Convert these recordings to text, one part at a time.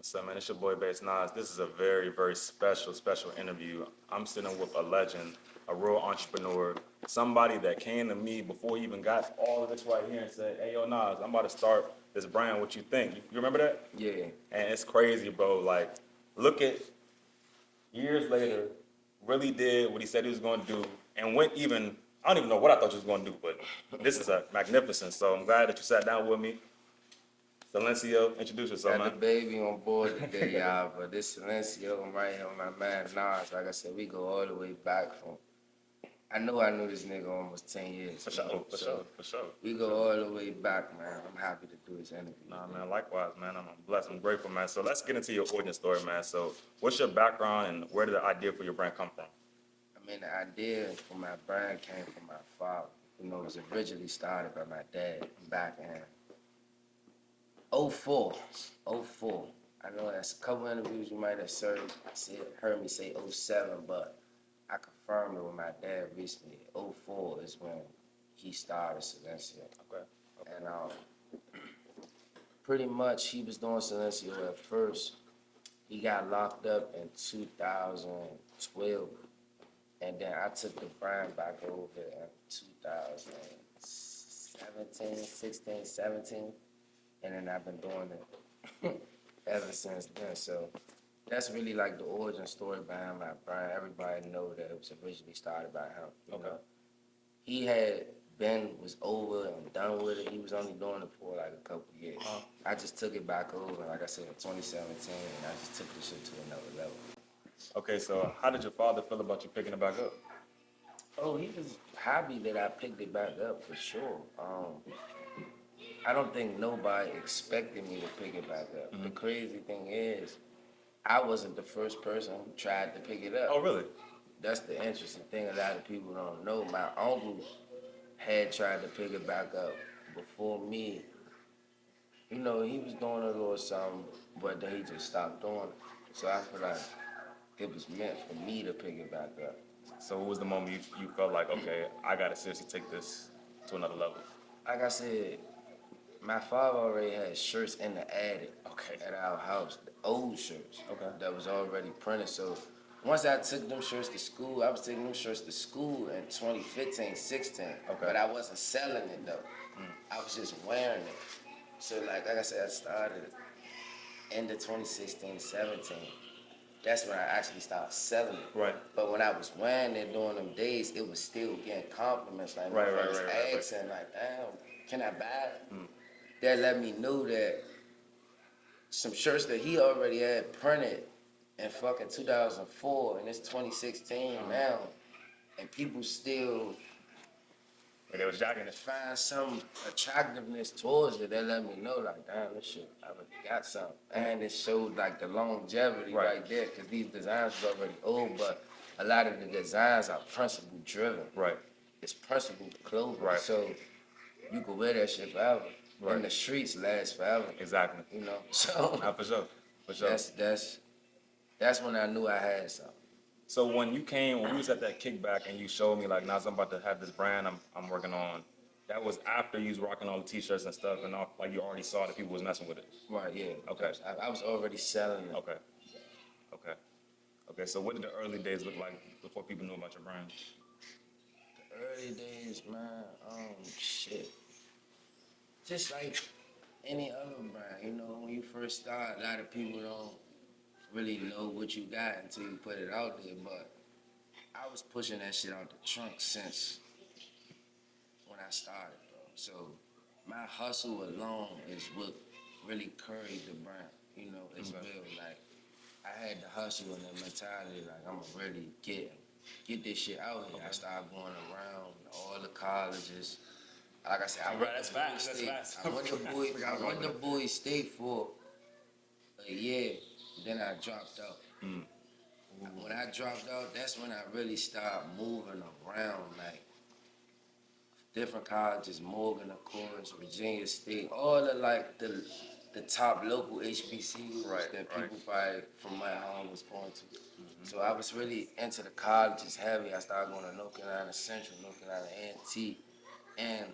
What's up, man? It's your boy BasedNas. This is a very, very special interview. I'm sitting with a legend, a real entrepreneur, somebody that came to me before he even got all of this right here and said, "Hey, yo, Nas, I'm about to start this brand. What you think?" You remember that? Yeah. And it's crazy, bro. Like, look at years later, really did what he said he was going to do, and went even. I don't even know what I thought you was going to do, but this is a magnificent. So I'm glad that you sat down with me. Silenzio, introduce yourself, Got the man. baby on board today, y'all. But this Silenzio, I'm right here with my man Nas. Like I said, we go all the way back from. I knew this nigga almost 10 years. For sure, for sure. We go all the way back, man. I'm happy to do this interview. Nah, man, likewise, man. I'm blessed. I'm grateful, man. So let's get into your origin story, man. So what's your background and where did the idea for your brand come from? I mean, the idea for my brand came from my father. You know, it was originally started by my dad back in '04. '04. I know that's a couple interviews you might have heard me say '07, but I confirmed it with my dad recently. '04 is when he started Silenzio. Okay. And pretty much he was doing Silenzio at first. He got locked up in 2012. And then I took the brand back over in 2017, 16, 17. And then I've been doing it ever since then. So that's really like the origin story behind my brand. Everybody know that it was originally started by him. You know? He was over and done with it. He was only doing it for like a couple years. I just took it back over, like I said, in 2017, and I just took the shit to another level. Okay, so how did your father feel about you picking it back up? Oh, he was happy that I picked it back up for sure. I don't think nobody expected me to pick it back up. The crazy thing is, I wasn't the first person who tried to pick it up. Oh, really? That's the interesting thing. A lot of people don't know. My uncle had tried to pick it back up before me. You know, he was doing a little something, but then he just stopped doing it. So I feel like it was meant for me to pick it back up. So what was the moment you felt like, okay, I gotta seriously take this to another level? Like I said, my father already had shirts in the attic Okay. at our house, the old shirts that was already printed. So once I took them shirts to school, I was taking them shirts to school in 2015, 16. But I wasn't selling it though. I was just wearing it. So like I said, I started end of 2016, 17. That's when I actually started selling it. Right. But when I was wearing it during them days, it was still getting compliments. Like, Right. asking, like, damn, can I buy it? That let me know that some shirts that he already had printed in fucking 2004, and it's 2016 now, and people still They was jacking it. find some attractiveness towards it. That let me know, like, damn, this shit, I already got something. And it showed, like, the longevity right there, because these designs was already old, but a lot of the designs are principle-driven. Right. It's principle clothing. Right. So you can wear that shit forever. Right. And the streets last forever. Exactly. You know? So For sure. that's when I knew I had something. So when we was at that kickback and you showed me like, Nas, I'm about to have this brand I'm working on, that was after you was rocking all the t-shirts and stuff and all, like you already saw that people was messing with it. Right, yeah. Okay. I was already selling it. Okay, so what did the early days look like before people knew about your brand? The early days, man, shit. Just like any other brand, you know, when you first start, a lot of people don't really know what you got until you put it out there, but I was pushing that shit out the trunk since when I started, bro. So my hustle alone is what really carried the brand, you know, it's real. Like, I had the hustle and the mentality, like, I'm gonna really get this shit out here. I started going around all the colleges. Like I said, I went to Bowie State for a year, then I dropped out. When I dropped out, that's when I really started moving around, like different colleges, Morgan, of course, Virginia State, all the like the top local HBCUs that people probably from my home was going to. So I was really into the colleges heavy. I started going to North Carolina Central, North Carolina A&T, and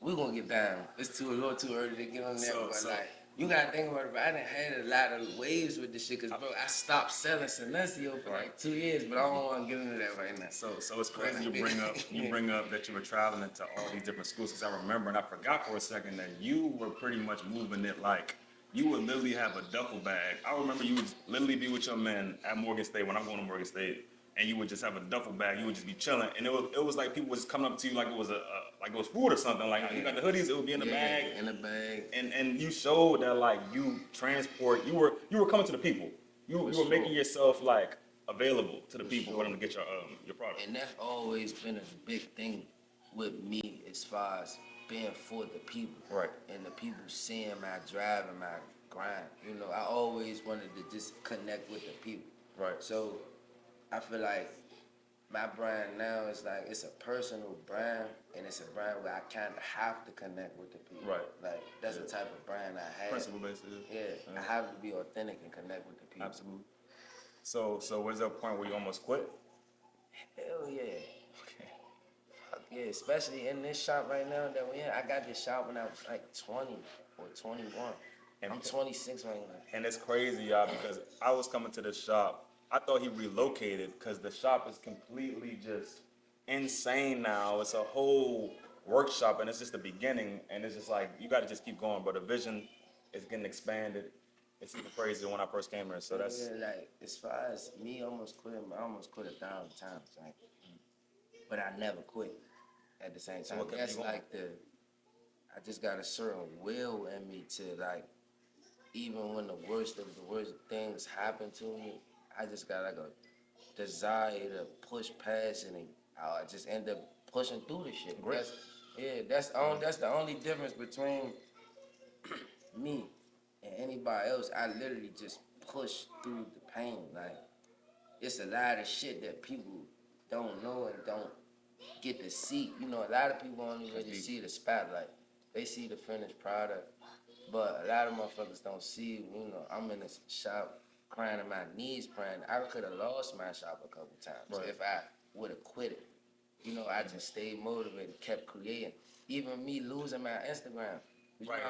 we're gonna get down. It's a little too early to get on there, but like You gotta think about it, bro. I done had a lot of waves with this shit, cause bro, I stopped selling Silenzio for like 2 years, but I don't want to get into that right now. So it's crazy you bring up that you were traveling to all these different schools, because I remember, and I forgot for a second, that you were pretty much moving it like you would literally have a duffel bag. I remember you would literally be with your men at Morgan State when I'm going to Morgan State, and you would just have a duffel bag. You would just be chilling, and it was like people was coming up to you like it was like it was food or something. Like you got the hoodies, it would be in the bag. In the bag. And you showed that like you transport. You were coming to the people. You were making yourself like available to the people for them to get your product. And that's always been a big thing with me as far as being for the people. Right. And the people seeing my drive and my grind. You know, I always wanted to just connect with the people. Right. So I feel like my brand now is like, it's a personal brand, and it's a brand where I kind of have to connect with the people. Right. Like, that's the type of brand I have. Principle based. Yeah, I have to be authentic and connect with the people. Absolutely. So was there a point where you almost quit? Hell yeah. Okay. Fuck yeah, especially in this shop right now that we're in. I got this shop when I was like 20 or 21. And I'm 26 right now. And it's crazy, y'all, because I was coming to this shop. I thought he relocated because the shop is completely just insane now. It's a whole workshop, and it's just the beginning. And it's just like, you got to just keep going. But the vision is getting expanded. It's even crazier when I first came here. So that's Yeah, like, as far as me almost quitting, I almost quit 1,000 times, right? But I never quit at the same time. what kept That's you going? like I just got a certain will in me to, like, even when the worst of the worst things happen to me, I just got like a desire to push past it, and I just end up pushing through the shit. Great. That's the only difference between me and anybody else. I literally just push through the pain. Like, it's a lot of shit that people don't know and don't get to see. You know, a lot of people only really see the spotlight. They see the finished product, but a lot of motherfuckers don't see. You know, I'm in this shop crying on my knees, praying. I could have lost my shop a couple times if I would have quit it. You know, I just stayed motivated, kept creating. Even me losing my Instagram. right.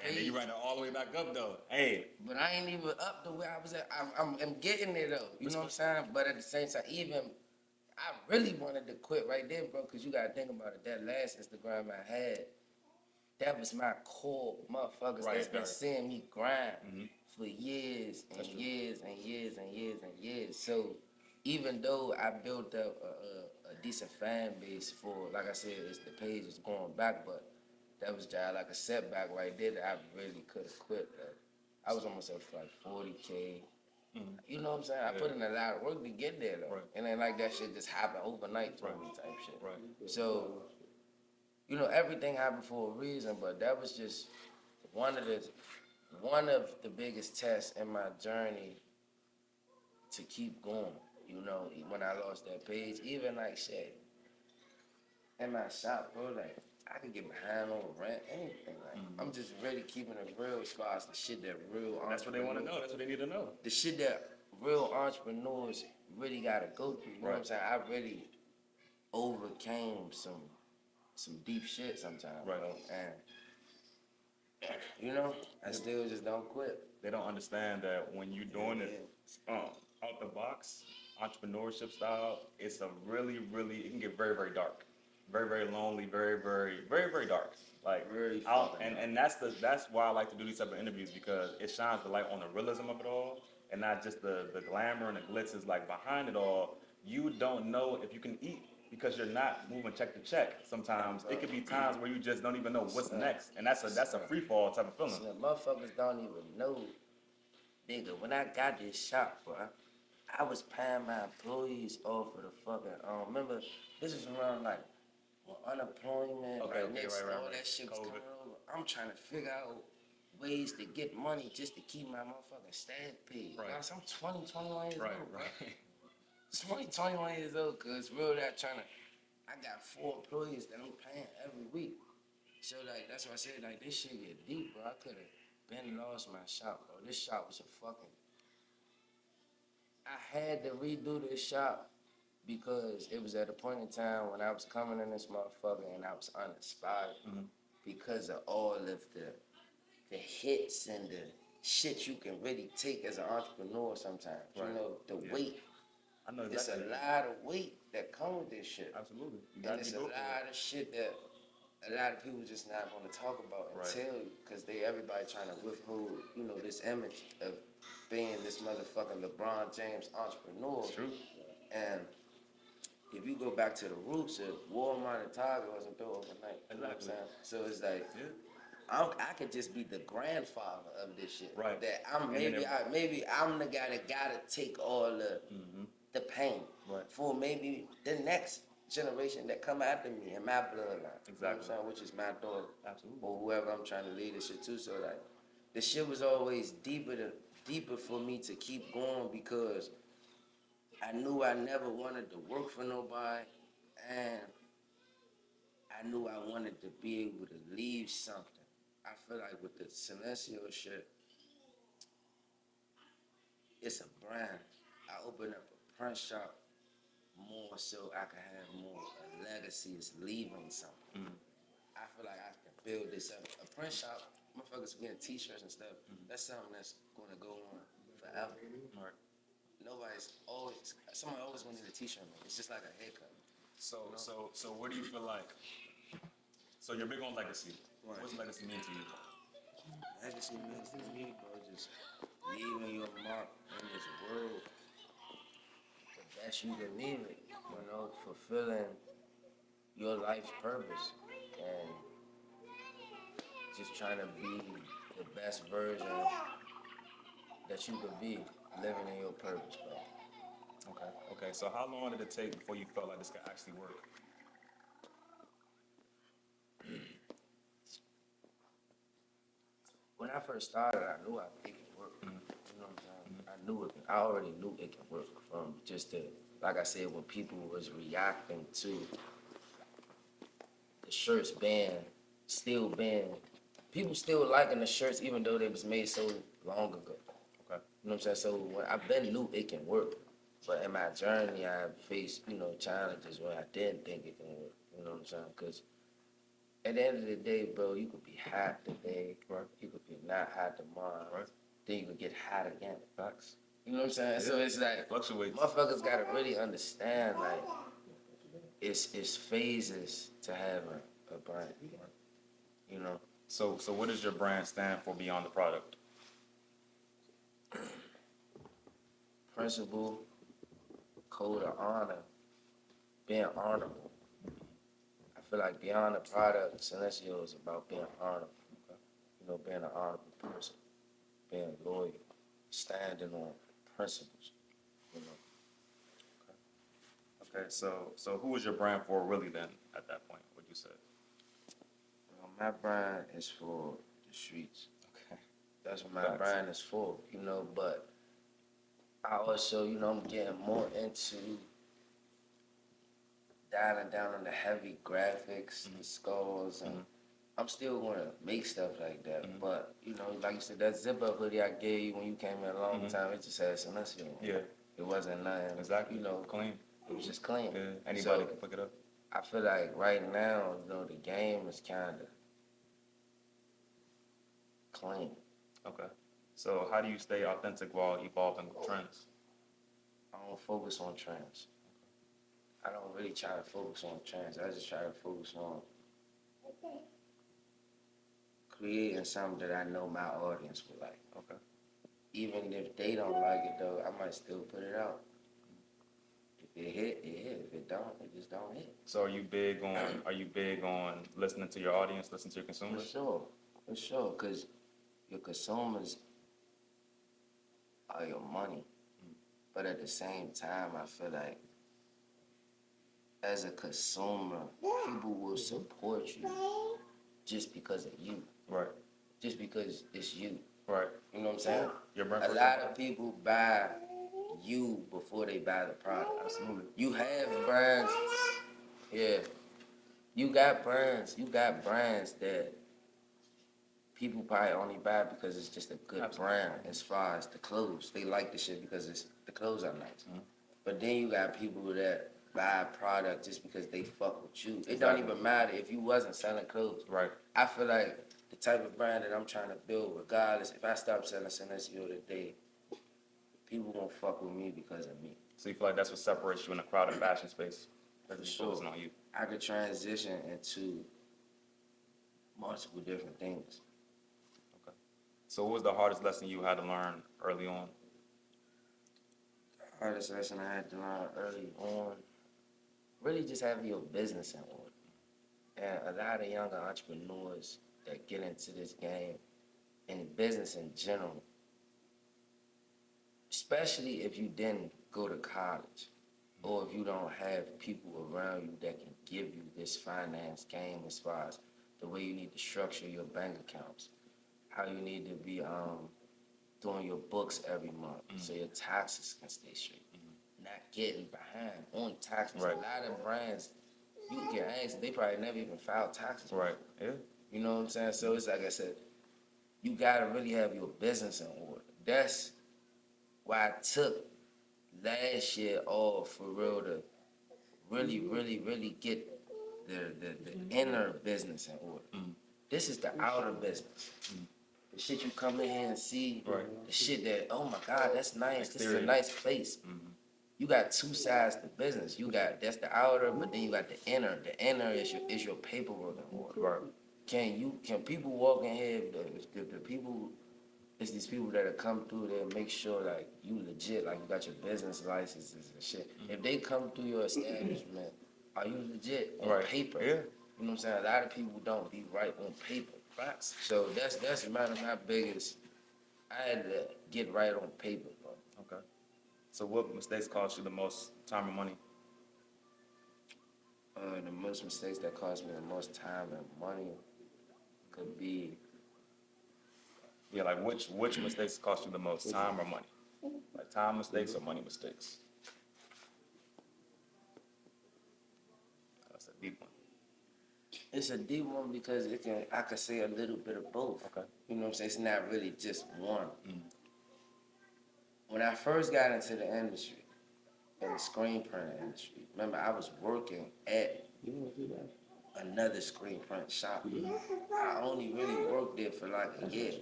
And then you ran it all the way back up, though. Hey. But I ain't even up to where I was at. I'm getting there, though. You know what I'm saying? But at the same time, even I really wanted to quit right there, bro, because you got to think about it. That last Instagram I had, that was my core motherfuckers that's been seeing me grind for years and years and years and years and years. So even though I built up a decent fan base for, like I said, the page is going back, but that was just like a setback right there that I really could have quit. I was almost up for like 40K. You know what I'm saying? I put in a lot of work to get there, though. And then like that shit just happened overnight to me type shit. So, you know, everything happened for a reason, but that was just one of the biggest tests in my journey to keep going. You know, when I lost that page, even like shit in my shop, bro, like I could get behind on rent, anything. Like I'm just really keeping it real as far as the shit that real. That's what they want to know. That's what they need to know. The shit that real entrepreneurs really gotta go through. You know what I'm saying? I really overcame some deep shit sometimes. Bro. And you know, I still just don't quit. They don't understand that when you're doing it out the box, entrepreneurship style, it's a really, really, it can get very, very dark. Very, very lonely, very, very, very, very dark. Like Really and that's why I like to do these type of interviews, because it shines the light on the realism of it all, and not just the glamour and the glitz is like behind it all. You don't know if you can eat because you're not moving check to check. Sometimes it could be times where you just don't even know what's next, and that's a free fall type of feeling. So motherfuckers don't even know, nigga. When I got this shop, bro, I was paying my employees off of the fucking. Remember, this was around like unemployment, all that shit was coming over. I'm trying to figure out ways to get money just to keep my motherfucking staff paid. Right. I'm 20, 21 years old, bro. 20, 21 years old, cause real that I got 4 employees that I'm paying every week. So like, that's why I said like, this shit get deep, bro. I could have been lost my shop, bro. This shop was I had to redo this shop because it was at a point in time when I was coming in this motherfucker and I was uninspired because of all of the the hits and the shit you can really take as an entrepreneur sometimes. Right. You know, the Yeah. weight. I know It's a exactly. lot of weight that come with this shit. Absolutely. You And gotta it's be a built for it. lot of shit that a lot of people just not gonna talk about and Right. tell you because everybody trying to withhold, you know, this image of being this motherfucking LeBron James entrepreneur. It's true. And if you go back to the roots of Walmart and Target wasn't built overnight. You know what I'm Exactly. saying? So it's like Yeah. I could just be the grandfather of this shit. Right. That I'm And then maybe I'm the guy that gotta take all the pain Right. for maybe the next generation that come after me in my bloodline. You know what I'm Exactly. saying? Which is my daughter. Absolutely. Or whoever I'm trying to lead this shit to. So like the shit was always deeper for me to keep going because I knew I never wanted to work for nobody and I knew I wanted to be able to leave something. I feel like with the Silenzio shit, it's a brand. I opened up a print shop more so I can have more a legacy is leaving something. I feel like I can build this up. A print shop, motherfuckers getting t-shirts and stuff, that's something that's gonna go on forever. Right. Somebody always gonna need a t-shirt, man. It's just like a haircut. So what do you feel like? So you're big on legacy. Right. What's legacy mean to you? Legacy means to me, bro, just leaving your mark in this world the best you can leave it, you know, fulfilling your life's purpose and just trying to be the best version that you could be living in your purpose, bro. Okay. Okay. So how long did it take before you felt like this could actually work? When I first started, I knew it could work. You know what I'm saying? I already knew it could work from just like I said, when people was reacting to the shirts people still liking the shirts even though they was made so long ago. Okay. You know what I'm saying? So when I've been knew it can work. But in my journey, I faced, you know, challenges where I didn't think it can work. You know what I'm saying? Because at the end of the day, bro, you could be hot today. Right. You could be not hot tomorrow. Right. Then you could get hot again. Facts. You know what I'm saying? Yeah. So it's like, Fluctuates. motherfuckers got to really understand, like, it's phases to have a brand. You know? So what does your brand stand for beyond the product? Principle, code of honor, being honorable. I feel like beyond the product, Silenzio is about being honorable. You know, being an honorable person, being loyal, standing on principles. You know. Okay. So who was your brand for really then at that point? Would you say? My brand is for the streets. Okay. That's what my Facts. brand is for, you know, but I also, you know, I'm getting more into dialing down on the heavy graphics, the skulls, and I'm still going to make stuff like that. But, you know, like you said, that zip-up hoodie I gave you when you came in a long time, it just had Silenzio on it. Yeah. It wasn't nothing, Exactly. you know, Clean. it was just clean. Yeah. Anybody So, can pick it up. I feel like right now, you know, the game is kind of clean. Okay. So how do you stay authentic while evolving with trends? I don't focus on trends. I don't really try to focus on trends. I just try to focus on creating something that I know my audience would like. Okay. Even if they don't like it though, I might still put it out. If it hit, it hit. If it don't, it just don't hit. So are you big on listening to your audience, listening to your consumers? For sure. Cause your consumers are your money. But at the same time, I feel like as a consumer, people will support you just because of you. Right. Just because it's you. Right. You know what I'm saying? Your brand. A lot of people buy you before they buy the product. Absolutely. You have brands. Yeah. You got brands that people probably only buy because it's just a good brand as far as the clothes. They like the shit because the clothes are nice. But then you got people that buy a product just because they fuck with you. It don't even matter if you wasn't selling clothes. Right. I feel like the type of brand that I'm trying to build, regardless, if I stop selling Silenzio today, people won't fuck with me because of me. So you feel like that's what separates you in a crowded fashion space? Because For it's sure. focusing on you. I could transition into multiple different things. Okay. So what was the hardest lesson you had to learn early on? The hardest lesson I had to learn early on, really just have your business in order. And a lot of younger entrepreneurs that get into this game and business in general, especially if you didn't go to college or if you don't have people around you that can give you this finance game as far as the way you need to structure your bank accounts, how you need to be doing your books every month so your taxes can stay straight. Not getting behind on taxes. Right. A lot of brands, you can ask, they probably never even filed taxes. Right. Yeah. You know what I'm saying? So it's like I said, you gotta really have your business in order. That's why I took last year off for real to really get the inner business in order. This is the outer business. The shit you come in here and see, Right. the shit that, oh my God, that's nice. This is a Exterior. nice place. You got two sides to business. You got that's the outer, but then you got the inner. The inner is your paperwork in order. Right. Can people walk in here? The people, it's these people that come through there make sure like you legit, like you got your business licenses and shit. If they come through your establishment, are you legit on Right. paper? Yeah. You know what I'm saying? A lot of people don't be right on paper. Facts. So that's one of my biggest. I had to get right on paper, bro. Okay. So what mistakes cost you the most time and money? The most mistakes that cost me the most time and money could be Yeah, like which mistakes cost you the most time or money? Like time mistakes or money mistakes? That's a deep one. it's a deep one because I could say a little bit of both. Okay. You know what I'm saying? It's not really just one. When I first got into the industry, in the screen printing industry, remember I was working at another screen print shop. I only really worked there for like a year.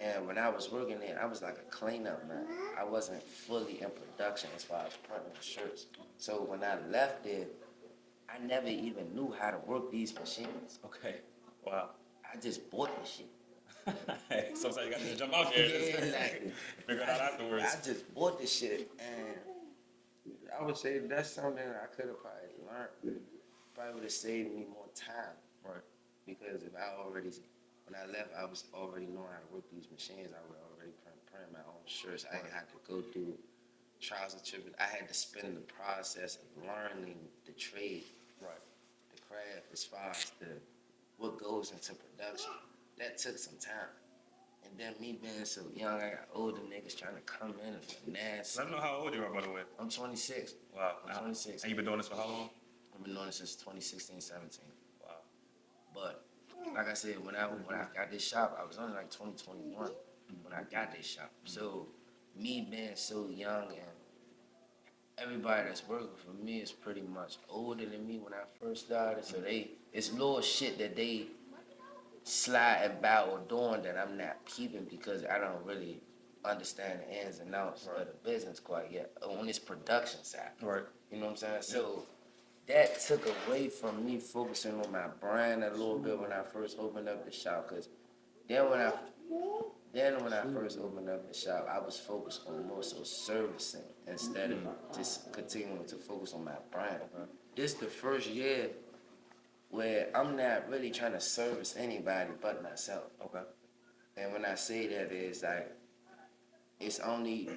And when I was working there, I was like a cleanup man. I wasn't fully in production as far as printing the shirts. So when I left there, I never even knew how to work these machines. Okay. Wow. I just bought the shit. Sometimes you got to jump out there. Yeah, like, Figure it out afterwards. I just bought the shit, and I would say that's something I could have probably learned. Probably would have saved me more time. Right. Because if I already, when I left, I was already knowing how to work these machines. I would already print my own shirts. I didn't have to go through trials and tribulations. I had to spend the process of learning the trade, Right. the craft, as far as what goes into production. That took some time. And then me being so young, I got older niggas trying to come in and finesse. Let me know how old you are, by the way. I'm 26. Wow. I'm 26. And you been doing this for how long? I've been doing this since 2016, 17. Wow. But like I said, when I got this shop, I was only like 2021 when I got this shop. So me being so young and everybody that's working for me is pretty much older than me when I first started. So it's little shit that they slide about or doing that I'm not peeping because I don't really understand the ins and outs of the business quite yet on this production side. Right. You know what I'm saying? So that took away from me focusing on my brand a little bit when I first opened up the shop. Cause then when I first opened up the shop, I was focused on more so servicing instead of just continuing to focus on my brand. This the first year where I'm not really trying to service anybody but myself. Okay. And when I say that, is like it's only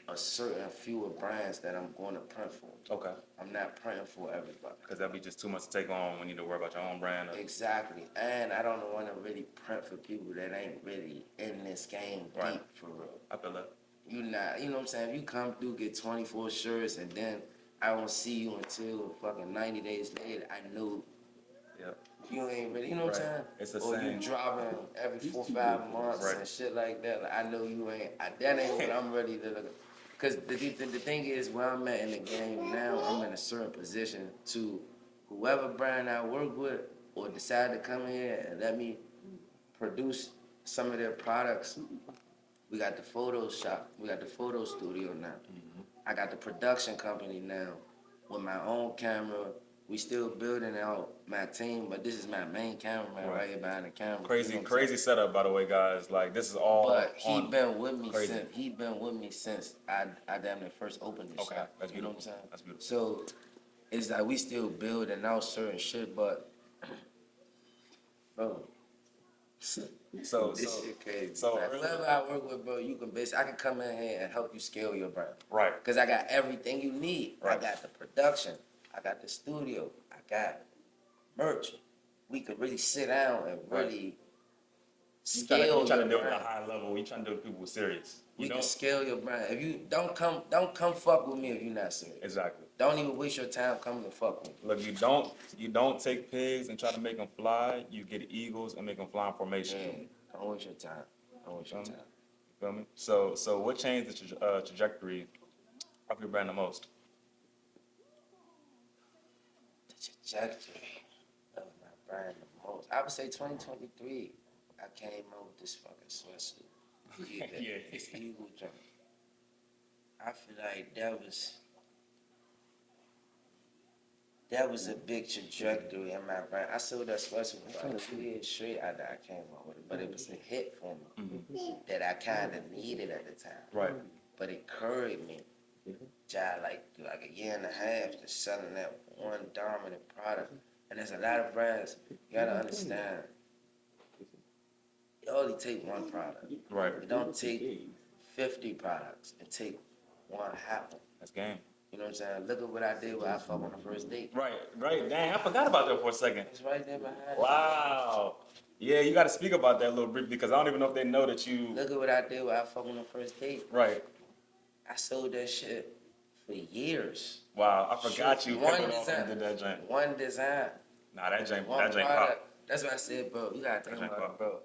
a certain few brands that I'm going to print for. Okay. I'm not printing for everybody. Because that'd be just too much to take on when you need to worry about your own brand. Or... Exactly. And I don't want to really print for people that ain't really in this game deep for real. I feel that. You know what I'm saying? If you come through, get 24 shirts, and then I won't see you until fucking 90 days later, I knew you ain't really, you know what I'm saying? It's the or same. You dropping every 4 or 5 months and shit like that. Like, I know you ain't, that ain't what I'm ready to look at. Because the thing is, where I'm at in the game now, I'm in a certain position to whoever brand I work with or decide to come here and let me produce some of their products. We got the photo shop. We got the photo studio now. I got the production company now with my own camera. We still building out my team, but this is my main cameraman right here behind the camera. Crazy, You know what I'm crazy saying? setup, by the way, guys. Like, this is all But he on. been with me crazy. since I damn near first opened this Okay, shop. that's You know what I'm beautiful. saying? That's beautiful. So it's like we still building out certain shit, but bro, So, this shit crazy. so Like, earlier- whoever I work with, bro, you can I can come in here and help you scale your brand. right. Cause I got everything you need. Right. I got the production. I got the studio. I got merch. We could really sit down and really You scale trying your to do it at brand. a high level. You trying to do it with people serious. We You can know? scale your brand. If you don't come fuck with me if you're not serious. Exactly. Don't even waste your time coming to fuck with me. Look, you don't take pigs and try to make them fly. You get eagles and make them fly in formation. Yeah, don't waste your time. Don't waste your time. You feel me? So what changed the trajectory of your brand the most? The trajectory of my brand the most. I would say 2023. I came up with this fucking sweatsuit. Yeah. This eagle jump. I feel like that was a big trajectory in my brand. I sold that sweatshirt for like 2 years straight after I came up with it, but it was a hit for me that I kind of needed at the time. Right. But it carried me, like a year and a half, just selling that one dominant product. And there's a lot of brands you gotta understand. You only take one product. Right. You don't take 50 products and take one half. That's game. You know what I'm saying? Look at what I did with I Fuck on the First Date. Right. Dang, I forgot about that for a second. It's right there behind me. Wow. Yeah, you got to speak about that a little briefly because I don't even know if they know that you. Look at what I did with I Fuck on the First Date. Right. I sold that shit for years. Wow, I forgot you One picked it off design. and did that joint. One design. Nah, that joint One pop. product. That's what I said, bro. You gotta think That joint about it, pop. bro.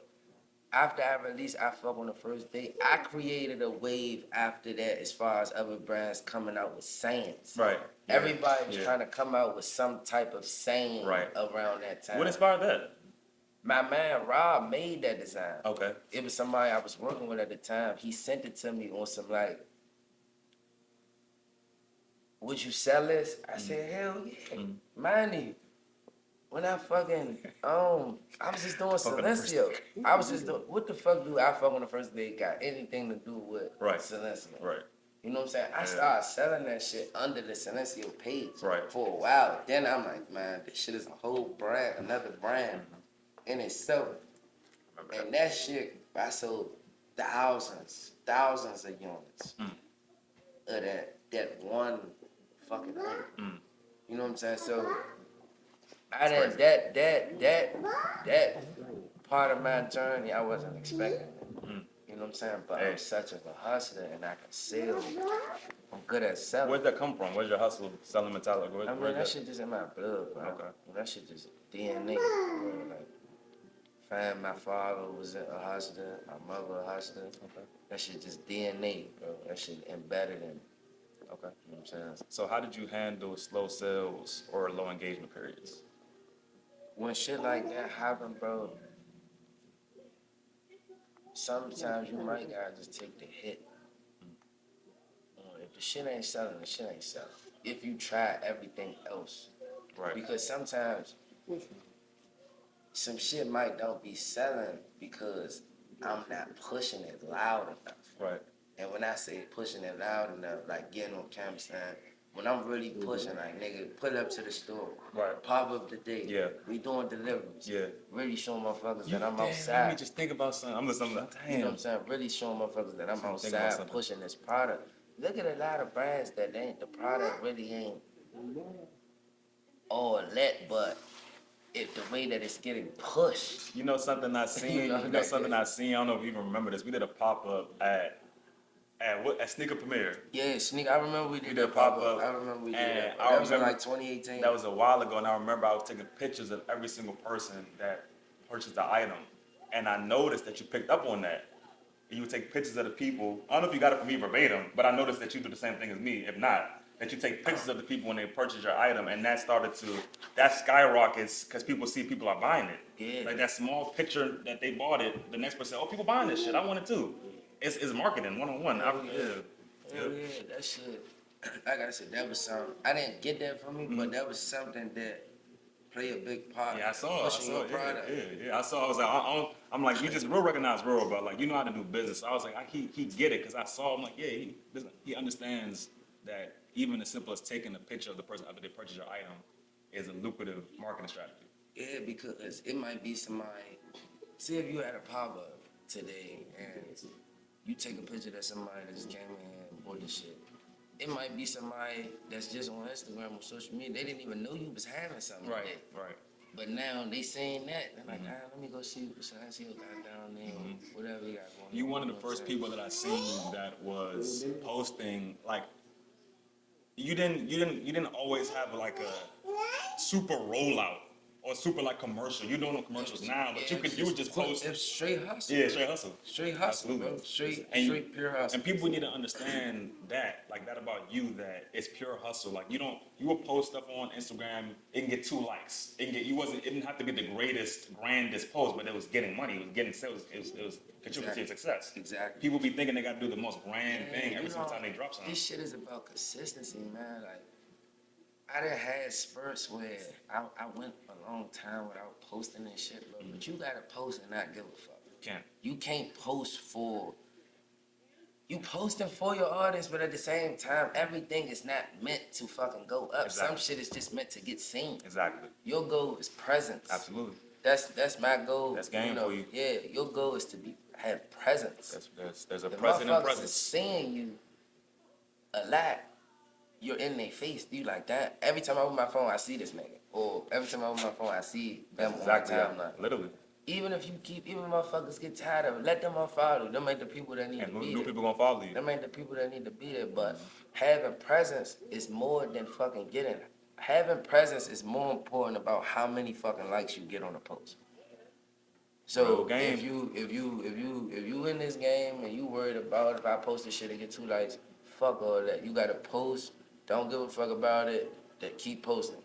After I released I Fuck on the First Date, I created a wave after that as far as other brands coming out with sayings. Right. Yeah. Everybody was Yeah. trying to come out with some type of saying Right. around that time. What inspired that? My man Rob made that design. Okay. It was somebody I was working with at the time. He sent it to me on some like, would you sell this? I said, hell yeah. Mind you, when I fucking, I was just doing Silenzio. I was just doing, what the fuck do I Fuck on the First Date got anything to do with Right. Silenzio? Right. You know what I'm saying? I started selling that shit under the Silenzio page Right. for a while. Then I'm like, man, this shit is a whole brand, another brand in itself. And that shit, I sold thousands of units of that one fucking thing. You know what I'm saying? So I didn't that part of my journey I wasn't expecting. You know what I'm saying? But I'm such a hustler and I can sell. I'm good at selling. Where'd that come from? Where's your hustle selling metallic? I mean, that shit just in my blood, bro. Okay. That shit just DNA, bro. Like, my father was a hustler, my mother a hustler. Okay. That shit just DNA, bro. That shit embedded in me. Okay. You know what I'm saying? So how did you handle slow sales or low engagement periods? When shit like that happen, bro, sometimes you might gotta just take the hit. If the shit ain't selling, the shit ain't selling. If you try everything else. Right. Because sometimes some shit might don't be selling because I'm not pushing it loud enough. Right. And when I say pushing it loud enough, like getting on camera stand, when I'm really pushing, like, nigga, pull up to the store. Right. Pop up the day. Yeah. We doing deliveries. Yeah. Really showing motherfuckers that I'm Let outside. me just think about something. I'm listening. You know what I'm saying? Really showing motherfuckers that I'm Think about outside something. pushing this product. Look at a lot of brands that the product really ain't all lit, but the way that it's getting pushed. You know something I seen. You know, I don't know if you even remember this. We did a pop up at Sneaker Premiere. Yeah, Sneak. I remember we did did that pop pop-up, up. I remember we did and that. I That was in remember- like 2018. That was a while ago, and I remember I was taking pictures of every single person that purchased the item, and I noticed that you picked up on that. And you would take pictures of the people. I don't know if you got it from me verbatim, but I noticed that you do the same thing as me. If not, that you take pictures of the people when they purchase your item, and that skyrockets because people see people are buying it. Yeah. Like that small picture that they bought it, the next person said, "Oh, people buying this shit. I want it too." It's marketing 101. Hell yeah, that shit. Like I said, that was something. I didn't get that from me, but that was something that played a big part. Yeah, I saw pushing your it. product. Yeah. I saw. I was like, I'm like, you just real recognize real, but like, you know how to do business. So I was like, he get it because I saw. I'm like, yeah, he understands that even as simple as taking a picture of the person after they purchase your item is a lucrative marketing strategy. Yeah, because it might be somebody. See if you had a pop-up today and you take a picture of somebody that just came in and bought this shit. It might be somebody that's just on Instagram or social media. They didn't even know you was having something today. Right. But now they saying that. They're like, let me go see what Silenzio got down there or whatever he got going on. You one of the know what first I'm saying? people that I seen that was posting like you didn't always have like a super rollout or super like commercial. You're doing commercials now, but you would just post. It's straight hustle. Yeah, straight hustle. Straight hustle, Absolutely. bro. Straight pure hustle. And people need to understand that, like that about you, that it's pure hustle. Like you will post stuff on Instagram, it can get 2 likes. It didn't have to be the grandest post, but it was getting money, it was getting sales, it was contributing to your success. Exactly. People be thinking they gotta do the most grand thing every single time they drop something. This shit is about consistency, man. Like, I done had spurts where I went a long time without posting and shit, bro. But you gotta post and not give a fuck. You can't post you posting for your audience, but at the same time, everything is not meant to fucking go up. Exactly. Some shit is just meant to get seen. Exactly. Your goal is presence. Absolutely. That's my goal. That's game for you. Yeah, your goal is to have presence. There's a The present and motherfuckers is presence. seeing you a lot. You're in their face. You like that? Every time I open my phone, I see this nigga. Or every time I open my phone, I see them on my timeline. Literally. Even motherfuckers get tired of it, let them unfollow. Them ain't the people that need to be And new there. people gonna follow you. Them ain't the people that need to be there. But having presence is more than fucking getting. Having presence is more important about how many fucking likes you get on a post. So if you in this game and you worried about if I post this shit and get 2 likes, fuck all that. You gotta post. Don't give a fuck about it. That keep posting.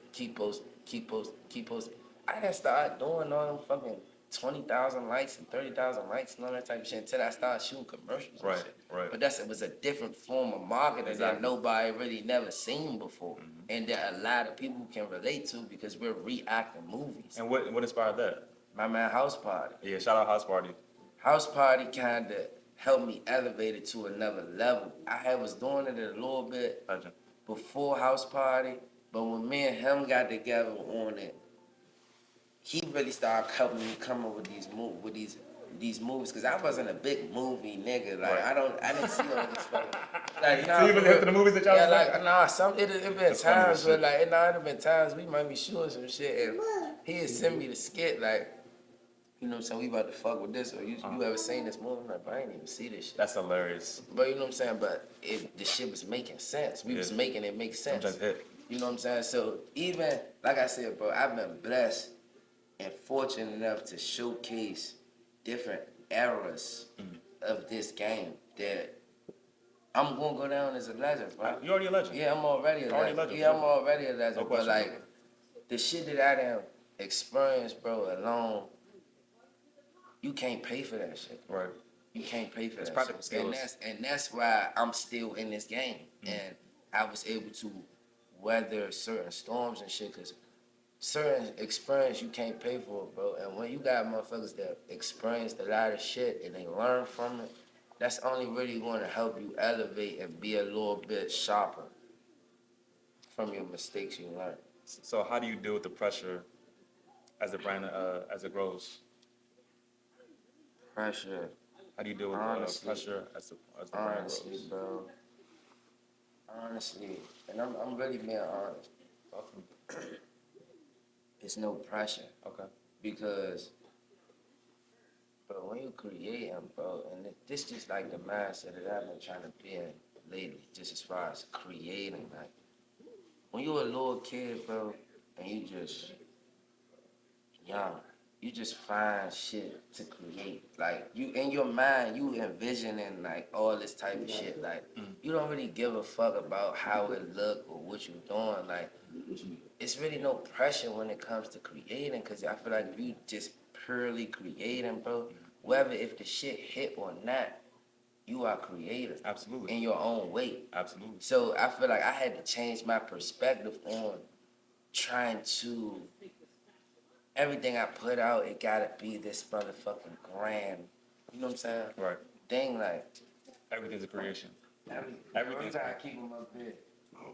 I didn't start doing all them fucking 20,000 likes and 30,000 likes and all that type of shit until I started shooting commercials. And shit. Right. But it was a different form of marketing that nobody really never seen before, and that a lot of people can relate to because we're reacting movies. And what inspired that? My man, House Party. Yeah, shout out House Party. House Party kind of helped me elevate it to another level. I was doing it a little bit before House Party, but when me and him got together on it, he really started helping me come up with these movies, because I wasn't a big movie nigga. Like I didn't see all this fucking. Like, So you was into the movies that y'all was like it been times where like it have been times we might be shooting some shit and he'd send me the skit like, you know what I'm saying, we about to fuck with this, or you ever seen this movie? I'm like, I ain't even see this shit. That's hilarious. But you know what I'm saying? But the shit was making sense. We was making it make sense. Just hit. You know what I'm saying? So even, like I said, bro, I've been blessed and fortunate enough to showcase different eras of this game that I'm gonna go down as a legend, bro. You already a legend. Yeah, I'm already a legend. Yeah, I'm already a legend. But like the shit that I done experienced, bro, alone, you can't pay for that shit. Right. You can't pay for it's that practical shit. skills. And that's why I'm still in this game. And I was able to weather certain storms and shit, because certain experience you can't pay for, bro. And when you got motherfuckers that experienced a lot of shit and they learn from it, that's only really going to help you elevate and be a little bit sharper from your mistakes you learn. So how do you deal with the pressure as the brand as it grows? Pressure. How do you deal with pressure as the brand grows? Honestly, bro. Honestly, and I'm really being honest. It's no pressure. Okay. Because, bro, when you creating, bro, and this just like the mindset that I've been trying to be in lately, just as far as creating, like, when you're a little kid, bro, and you just young, you just find shit to create. Like you in your mind, you envisioning like all this type of shit. Like you don't really give a fuck about how it look or what you doing. Like it's really no pressure when it comes to creating, cause I feel like if you just purely creating, bro, whether if the shit hit or not, you are creative. Absolutely. In your own way. Absolutely. So I feel like I had to change my perspective on trying to everything I put out, it gotta be this motherfucking grand. You know what I'm saying? Right. Thing like Everything's a creation. everything's gotta keep them up there.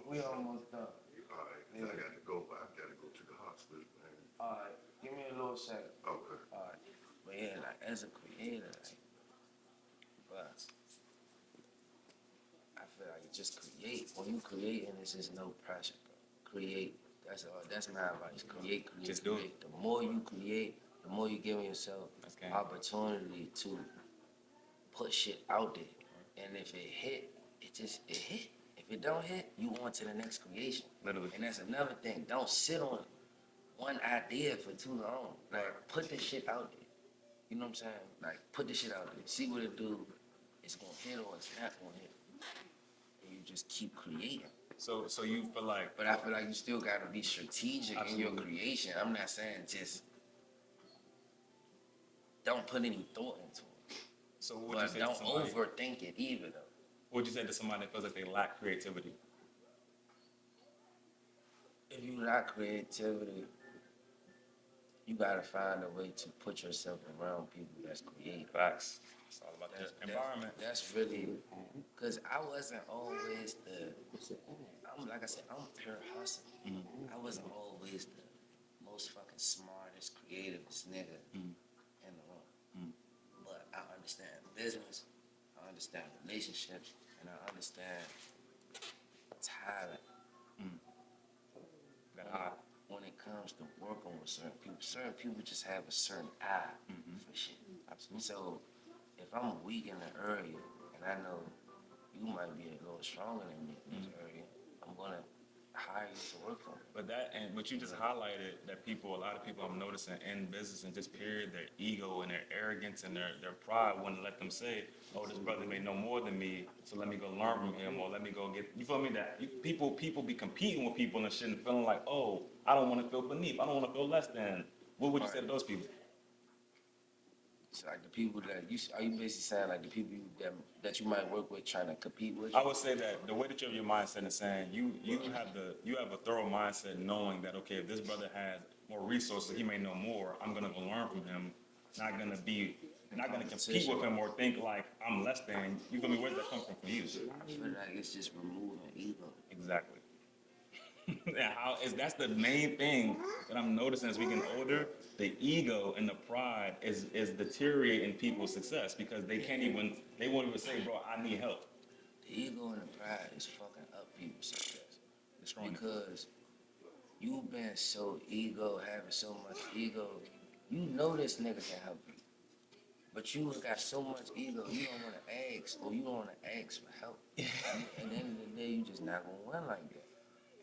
We almost done. All right, I got to go, but I got to go to the hospital, man. Alright, give me a little second. Okay. Alright. But yeah, like as a creator, like, but I feel like just create. When you creating, there's just no pressure, bro. Create. That's all. That's my advice. Create. Just do it. Create. The more you create, the more you giving yourself That's game. opportunity to put shit out there. And if it hit, it hit. If it don't hit, you on to the next creation. Literally. And that's another thing. Don't sit on one idea for too long. Like put this shit out there. You know what I'm saying? Like put this shit out there. See what it do. It's gonna hit or it's not gonna hit. And you just keep creating. So you feel like, But I feel like you still gotta be strategic in your Absolutely. creation. I'm not saying just don't put any thought into it. so what would you But say don't to somebody? overthink it either though. What would you say to somebody that feels like they lack creativity? If you lack creativity, you gotta find a way to put yourself around people that's creative. Facts. It's all about the environment. That's really, cause I wasn't always like I said, I'm pure hustle. I wasn't always the most fucking smartest, creativest nigga in the room. But I understand business, I understand relationships, and I understand talent. Got eye. When it comes to working with certain people just have a certain eye for shit. Absolutely. So if I'm weak in the area and I know you might be a little stronger than me in this area, I'm gonna hire you to work for me. But what you just highlighted, that a lot of people I'm noticing in business and just period, their ego and their arrogance and their pride wouldn't let them say, oh, this brother may know more than me, so let me go learn from him, or let me go get, you feel me? People be competing with people and shit and feeling like, oh, I don't want to feel beneath, I don't want to feel less than. What would you say to those people? So like the people that are you basically saying like the people that you might work with trying to compete with you? I would say that the way that you have your mindset is saying you have a thorough mindset knowing that, okay, if this brother has more resources, he may know more. I'm gonna go learn from him. Not gonna compete with him or think like I'm less than. You feel me? Where does that come from for you? I feel like it's just removing ego. Exactly. And that's the main thing that I'm noticing as we get older. The ego and the pride is deteriorating people's success because they won't even say, bro, I need help. The ego and the pride is fucking up people's success. Destroying it. Because you've been so having so much ego, you know this nigga can help you. But you got so much ego, you don't want to ask, or you don't want to ask for help. At the end of the day, you just not going to win like that.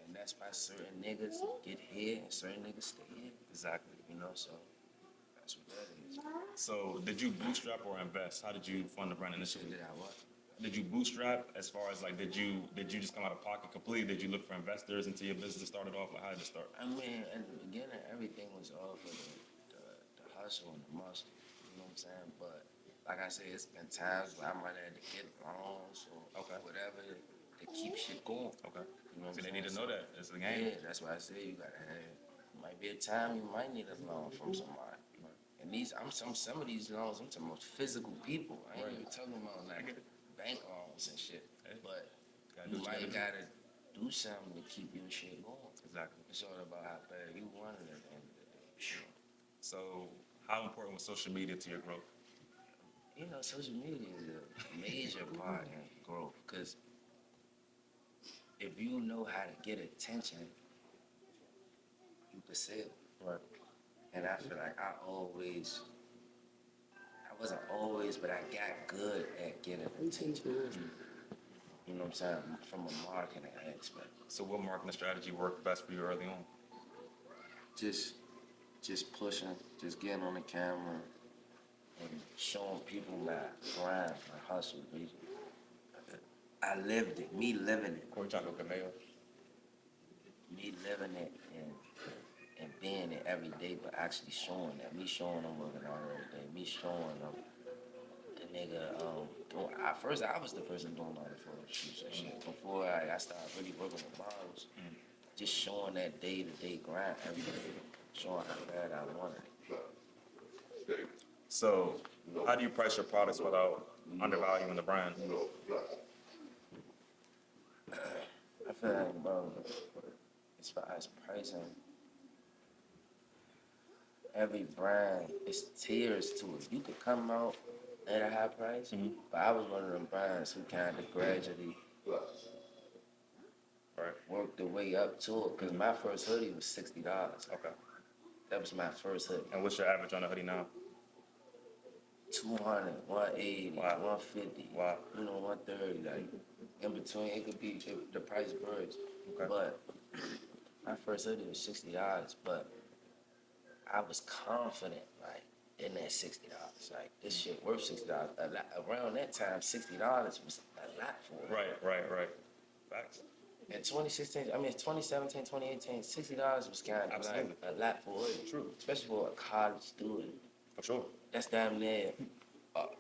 And that's why certain niggas get here and certain niggas stay here. Exactly. You know, so that's what that is. So did you bootstrap or invest? How did you fund the brand initially? Did I what? Did you bootstrap as far as like, did you just come out of pocket completely? Did you look for investors until your business started off? Like, how did it start? I mean, at the beginning, everything was all for the hustle and the muscle. You know what I'm saying? But like I said, it's been times where I might have to get loans or whatever to keep shit going. Okay. You know what So I'm they saying? need to know that it's a game. Yeah, that's why I say you gotta have. Might be a time you might need a loan from somebody. And some of these loans, I'm talking about physical people. I ain't even talking about like bank loans and shit. But you might gotta do something to keep your shit going. Exactly. It's all about how bad you want it at the end of the day. Sure. So how important was social media to your growth? You know, social media is a major part in growth because if you know how to get attention, you can sell. Right. And I feel like I wasn't always, but I got good at getting attention. You know what I'm saying? From a marketing aspect. So what marketing strategy worked best for you early on? Just just pushing, just getting on the camera and showing people my grind, my hustle. I lived it, me living it. Corey trying to go Cameo. Me living it and being it every day, but actually showing that. Me showing them working out every day. Me showing them the nigga. At first, I was the person doing all the photo shoots and shit. Before I started really working with models, just showing that day-to-day grind every day, showing how bad I wanted it. So, how do you price your products without undervaluing the brand? I feel like, bro, as far as pricing, every brand is tiers to it. You could come out at a high price, but I was one of them brands who kind of gradually worked their way up to it. Because my first hoodie was $60. Okay. That was my first hoodie. And what's your average on a hoodie now? 200, 180, Wow. 150, Wow. 130. Like in between, it could be the price varies. Okay. But my first hoodie was $60, but I was confident, like, in that $60. Like, this shit worth $60. Around that time, $60 was a lot for it. Right. Facts. In 2017, 2018, $60 was kind of like a lot for it. True. Especially for a college student. For sure. That's damn near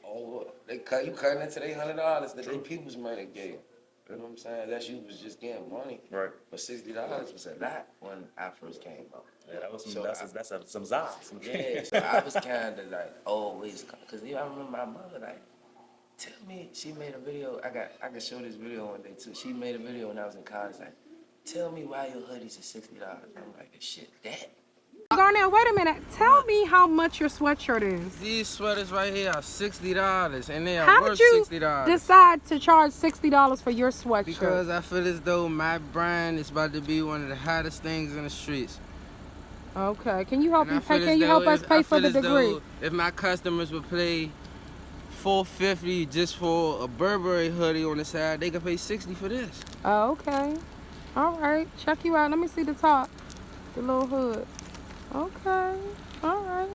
over. You cutting into their $100 that they people's money gave. You know what I'm saying? Unless you was just getting money. Right. But $60 was a lot when I first came out. Yeah, that was some, So some zaz. Yeah, so I was kind of like always, cause I remember my mother like, tell me, she made a video. I can show this video one day too. She made a video when I was in college. Like, tell me why your hoodies are $60. I'm like, shit, that. Garnell, wait a minute. Tell me how much your sweatshirt is. These sweaters right here are $60, and they are How worth did you $60. decide to charge $60 for your sweatshirt? Because I feel as though my brand is about to be one of the hottest things in the streets. Okay, can you help And I me pay? feel Can as you though help us if- pay I for feel the as though degree? If my customers would pay $450 just for a Burberry hoodie on the side, they could pay $60 for this. Oh, okay. All right. Check you out. Let me see the top. The little hood. Okay. All right.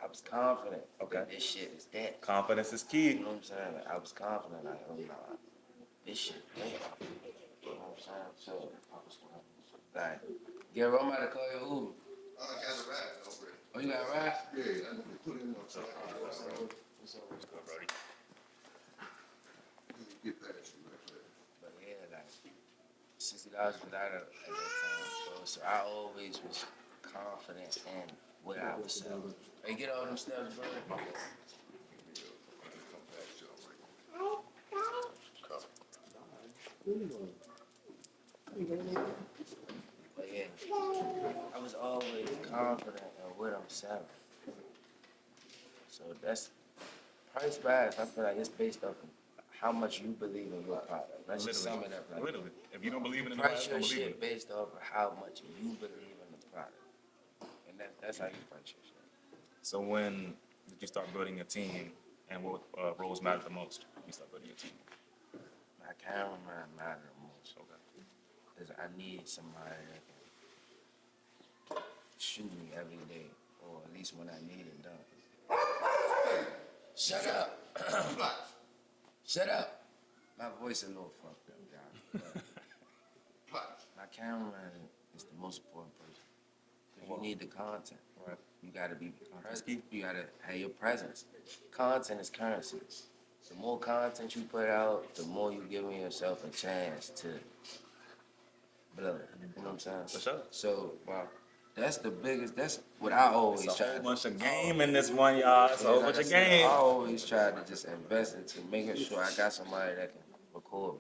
I was confident. Okay. That this shit is that. Confidence is You key. know what I'm saying? Like, I was confident. Like, oh no, this shit that. You know what I'm saying? So, like, get Rome out to call your Uber. I got a ride already. Oh, you got a ride? Yeah, I put in on something. Get past you, my friend. But yeah, like $60 was out at that time, bro. So I always was confident in what I was selling. Hey, get all them steps, bro. Come back to you, But yeah, I was always confident in what I'm selling. So that's price wise. I feel like it's based off of how much you believe in your product. Let's just sum it up like Literally. If you don't believe in it, price nobody your else don't believe shit based off of how much you believe in the product, and that's how you price your shit. So when did you start building a team, and what roles matter the most when you start building your team? My cameraman matter the most. Okay. Because I need somebody that can shoot me every day, or at least when I need it done. Shut up! Shut up! My voice a little fucked up, guys. But my cameraman is the most important person. Because you need the content. Right. You gotta be present. You gotta have your presence. Content is currency. The more content you put out, the more you giving yourself a chance to blow. You know what I'm saying? For sure. So, wow, that's the biggest. That's what I always It's a try. whole bunch of game in this one, y'all. It's a whole bunch of I game. always try to just invest into making sure I got somebody that can record.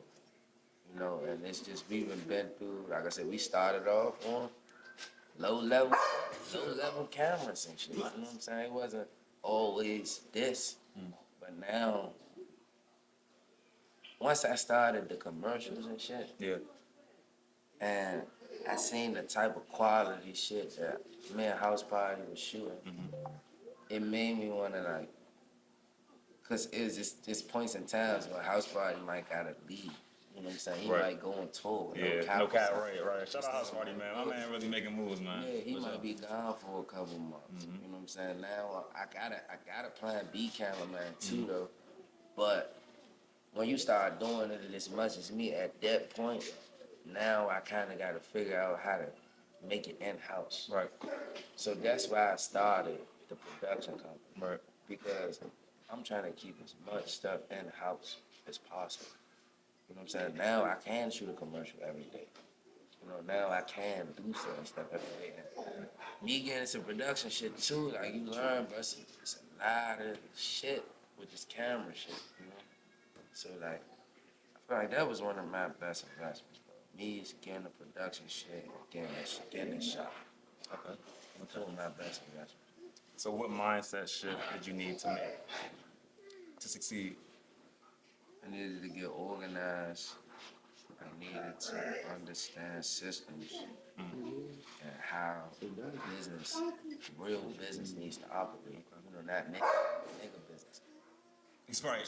You know, and it's just we've been through. Like I said, we started off on low level cameras and shit. You know what I'm saying? It wasn't always this, but now, once I started the commercials and shit, Yeah. and I seen the type of quality shit that me and House Party was shooting, it made me wanna cause it's just points in times where House Party might gotta leave. You know what I'm saying? He Right. might go on tour with Yeah, no cap. no or cat, something. right. Shout out House Party, man. My man really making moves, man. Yeah, he For might sure. be gone for a couple months. You know what I'm saying? Now I got a plan B cameraman too though. But when you start doing it as much as me at that point, now I kind of got to figure out how to make it in house. Right. So that's why I started the production company. Right. Because I'm trying to keep as much stuff in house as possible. You know what I'm saying? Now I can shoot a commercial every day. You know, now I can do certain stuff every day. And me getting into production shit too, like you learn, but it's a lot of shit with this camera shit, you know? So like, I feel like that was one of my best investments, bro. Me is getting the production shit and getting it shot. Okay. Two of my best investments. So what mindset shift did you need to make to succeed? I needed to get organized. I needed to understand systems and how business, real business needs to operate. You know, not nigga business. It's right.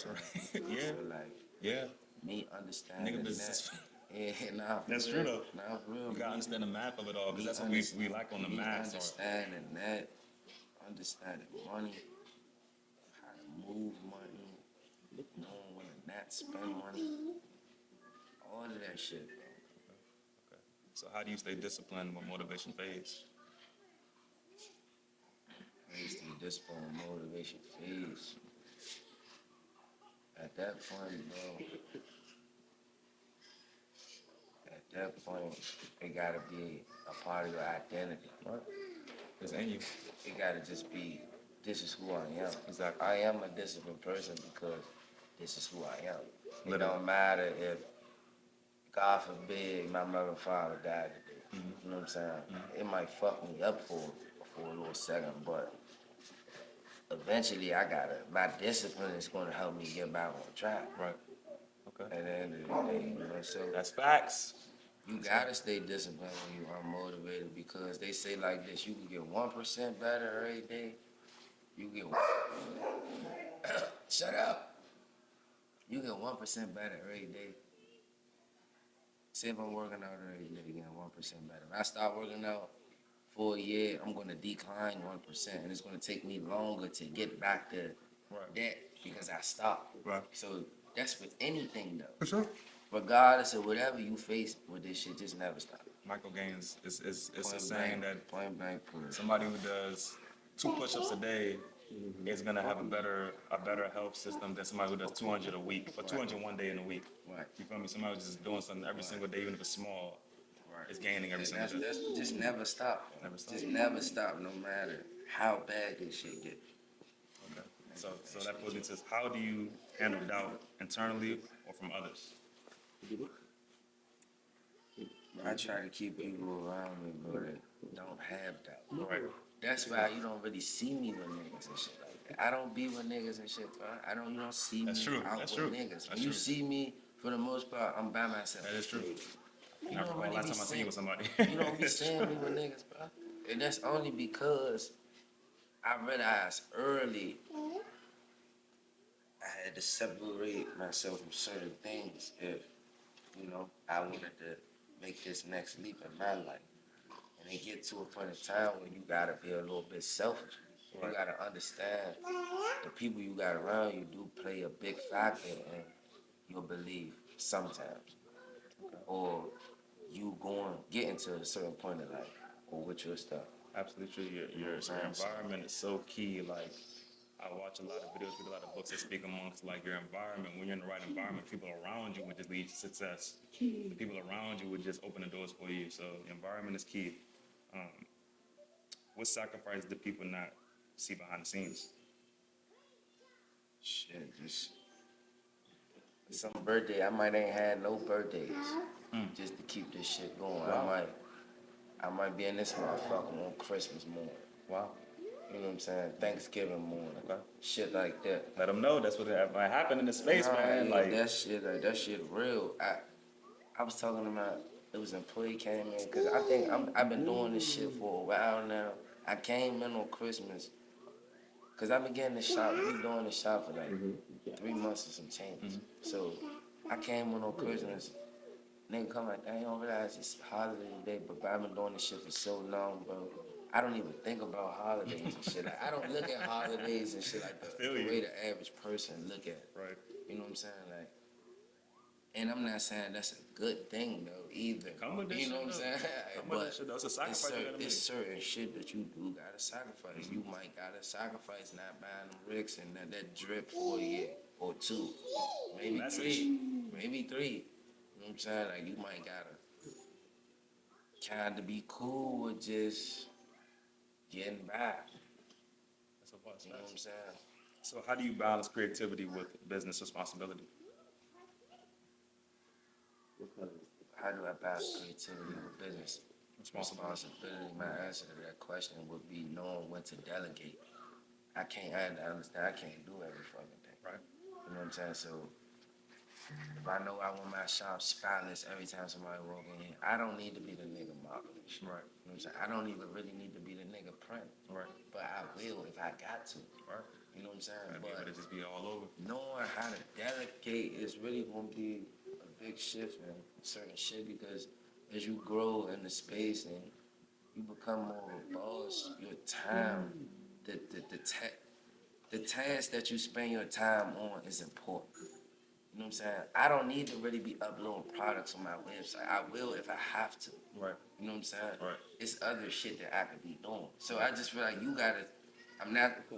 Yeah. So like Yeah. me understanding Nigga business. that. Yeah, nah, for That's real. true though. Nah, for real. You gotta understand the math of it all, because Me that's what we like on the me math. So, understanding that, understanding money, how to move money, knowing when to not spend money, all of that shit, bro. so how do you stay disciplined when motivation fades? I used to be disciplined when motivation fades. At that point, bro, it gotta be a part of your identity. Right. It's in you. It gotta just be, this is who I am. Exactly. I am a disciplined person because this is who I am. It Literally. don't matter if, God forbid, my mother and father died today. You know what I'm saying? It might fuck me up for a little second, but eventually my discipline is gonna help me get back on track. Right. Okay. At the end of the day, you know, so That's facts. you gotta stay disciplined when you are motivated because they say like this, you can get 1% better every day. You get shut up. You get 1% better every day. Say if I'm working out every day, getting 1% better. If I start working out for a year, I'm gonna decline 1%, and it's gonna take me longer to get back to that because I stopped. Right. So that's with anything though. For sure. Regardless of whatever you face with this shit, just never stop. Michael Gaines is a Point saying blank, that point blank, period. somebody who does 2 push-ups a day is gonna have a better health system than somebody who does 200 a week or 200 one day in a week. Right. You feel me? Somebody who's just doing something every single day, even if it's small, Right. is gaining every single day. That's just never stop. Bro. Never stop. Just never stop, no matter how bad this shit get. Okay. So that goes into how do you handle doubt internally or from others? I try to keep people around me, bro, that don't have doubt. Right. That's why you don't really see me with niggas and shit like that. I don't be with niggas and shit, bro. You don't see That's me true. out That's with true. niggas. That's When you true. see me, for the most part, I'm by myself. That is true. You I don't recall really last be time I seen you with somebody. You don't be seeing me with niggas, bro. And that's only because I realized early I had to separate myself from certain things if, you know, I wanted to make this next leap in my life. And it get to a point in time where you gotta be a little bit selfish. You gotta understand the people you got around you do play a big factor in your belief sometimes. Or you getting to a certain point in life or with your stuff. Absolutely true. Your environment is so key. Like, I watch a lot of videos, read a lot of books that speak amongst like your environment. When you're in the right environment, people around you would just lead to success. The people around you would just open the doors for you. So the environment is key. What sacrifice do people not see behind the scenes? Shit, just some birthday. I might ain't had no birthdays just to keep this shit going. Wow. I might be in this motherfucker on Christmas morning. Wow. You know what I'm saying? Thanksgiving morning. Okay. Shit like that. Let them know that's what might happen in the space, man. Yeah, Like, that shit real. I was talking about it was an employee came in because I think I've been doing this shit for a while now. I came in on Christmas because I've been getting the shop. We doing the shop for like 3 months or some change. So I came on Christmas. Nigga come like, I don't realize it's holiday today, but bro, I've been doing this shit for so long, bro. I don't even think about holidays and shit. Like, I don't look at holidays and shit like feel the you. way the average person look at it. Right. You know what I'm saying? Like, and I'm not saying that's a good thing though either. Come with this You know shit, what I'm though. saying? Come with this shit, though. It's a sacrifice you gotta make. It's certain shit that you do gotta sacrifice. You might gotta sacrifice not buying them bricks and that drip for a year or two, maybe Message. maybe three. You know what I'm saying? Like you might gotta kind of be cool with just getting by. That's a plus. You know what I'm saying? So how do you balance creativity with business responsibility? Because how do I balance creativity with business responsibility? My answer to that question would be knowing when to delegate. I understand I can't do every fucking thing. Right. You know what I'm saying? So if I know I want my shop spotless every time somebody walk in here, I don't need to be the nigga modeling shit. Right. You know what I'm saying? I don't even really need to be the nigga print. Right. But I will if I got to. Right. You know what I'm saying? Gotta be able to just be all over. Knowing how to delegate is really gonna be a big shift in certain shit because as you grow in the space and you become more of a boss, your time, the task that you spend your time on is important. You know what I'm saying? I don't need to really be uploading products on my website. I will if I have to. Right. You know what I'm saying? Right. It's other shit that I could be doing. So I just feel like you gotta.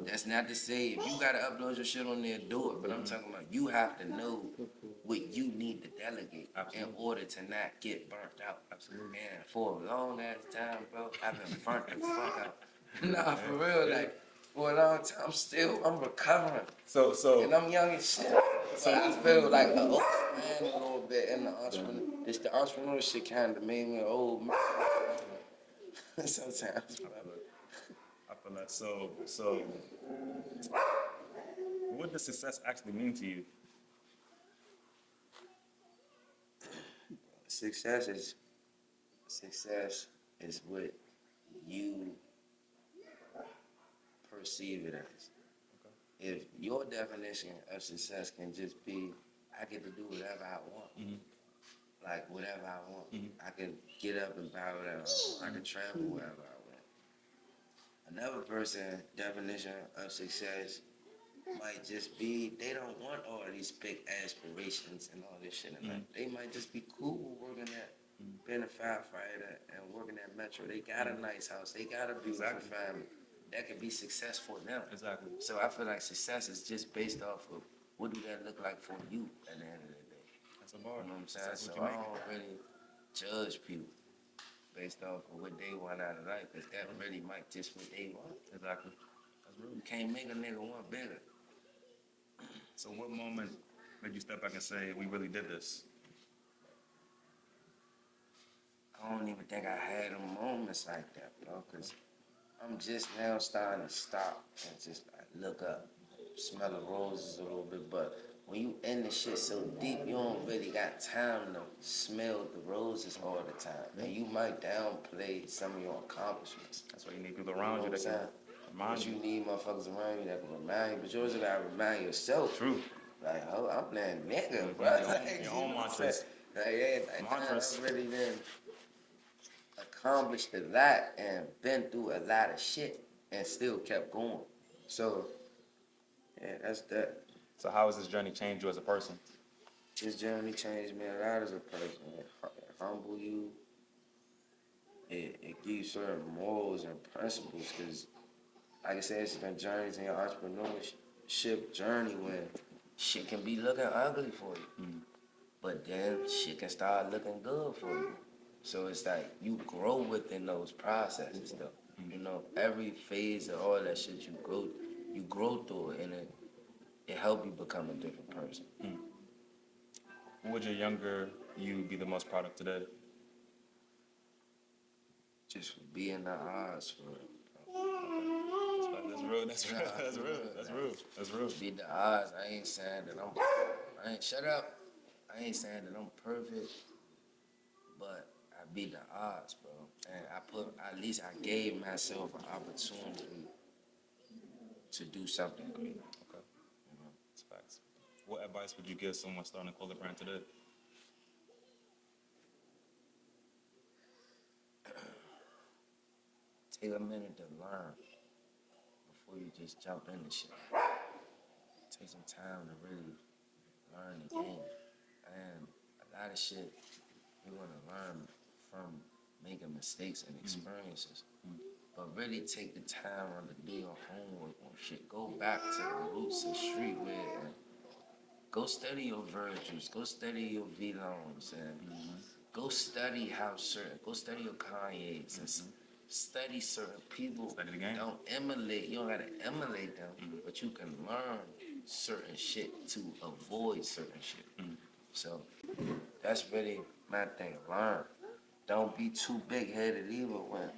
That's not to say if you gotta upload your shit on there, do it. But I'm talking about you have to know what you need to delegate in order to not get burnt out. Absolutely. Man, for a long ass time, bro, I've been burnt the fuck out. Nah, for real, like for a long time, I'm recovering. So And I'm young as shit. So I feel like an old man a little bit in the entrepreneur. It's the entrepreneurship kind of made me an old man. Sometimes. I feel that. So what does success actually mean to you? Success is what you perceive it as. If your definition of success can just be, I get to do whatever I want, like whatever I want. I can get up and buy whatever I want. I can travel wherever I want. Another person's definition of success might just be they don't want all these big aspirations and all this shit in life. They might just be cool working at being a firefighter and working at Metro. They got a nice house. They got a beautiful family. That could be success for them. Exactly. So I feel like success is just based off of what do that look like for you at the end of the day. That's a bar. You know what I'm saying? That's So what you I make. don't really judge people based off of what they want out of life, because that really might just what they want. Exactly. That's real. You can't make a nigga want bigger. So what moment made you step back and say, we really did this? I don't even think I had moments like that, bro, because I'm just now starting to stop and just like look up, smell the roses a little bit. But when you in the shit so deep, you don't really got time to smell the roses all the time. And you might downplay some of your accomplishments. That's why you need people around you that can remind But you. you need motherfuckers around you that can remind you. But you also gotta remind yourself. True. Like, oh, I'm playing nigga, bro. Like, Your own mantras. Like, yeah, like, Mantras. I really didn't accomplished a lot and been through a lot of shit and still kept going. So, yeah, that's that. So how has this journey changed you as a person? This journey changed me a lot as a person. It humble you. It gives you certain morals and principles because, like I said, it's been journeys in your entrepreneurship journey when shit can be looking ugly for you. But then shit can start looking good for you. So it's like you grow within those processes though. You know, every phase of all that shit you grow through it and it helps you become a different person. What would your younger you be the most proud of today? Just for being the odds for it. That's real. That's real. That's real. That's real. That's real. Beat the odds. I ain't saying that shut up. I ain't saying that I'm perfect, but I beat the odds, bro. And at least I gave myself an opportunity to do something great. Okay. That's facts. What advice would you give someone starting a clothing brand today? Take a minute to learn before you just jump into shit. Take some time to really learn the game. And a lot of shit you want to learn from making mistakes and experiences. But really take the time to do your homework on shit. Go back to the roots of streetwear and go study your Virgils, go study your V-Lones, and go study go study your Kanye's, and study certain people. Study the game. Don't emulate, you don't gotta emulate them, but you can learn certain shit to avoid certain shit. So that's really my thing, learn. Don't be too big-headed either when,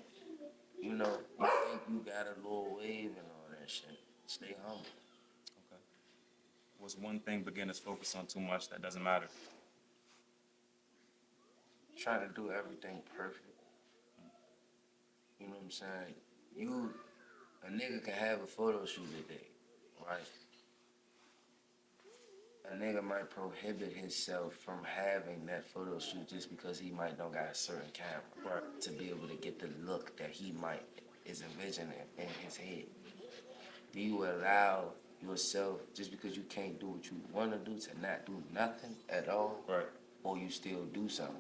you know, you think you got a little wave and all that shit. Stay humble. Okay. What's one thing beginners focus on too much that doesn't matter? Trying to do everything perfect. You know what I'm saying? A nigga can have a photo shoot today, right? A nigga might prohibit himself from having that photo shoot just because he might don't got a certain camera to be able to get the look that he might is envisioning in his head. Do you allow yourself, just because you can't do what you want to do, to not do nothing at all? Right. Or you still do something?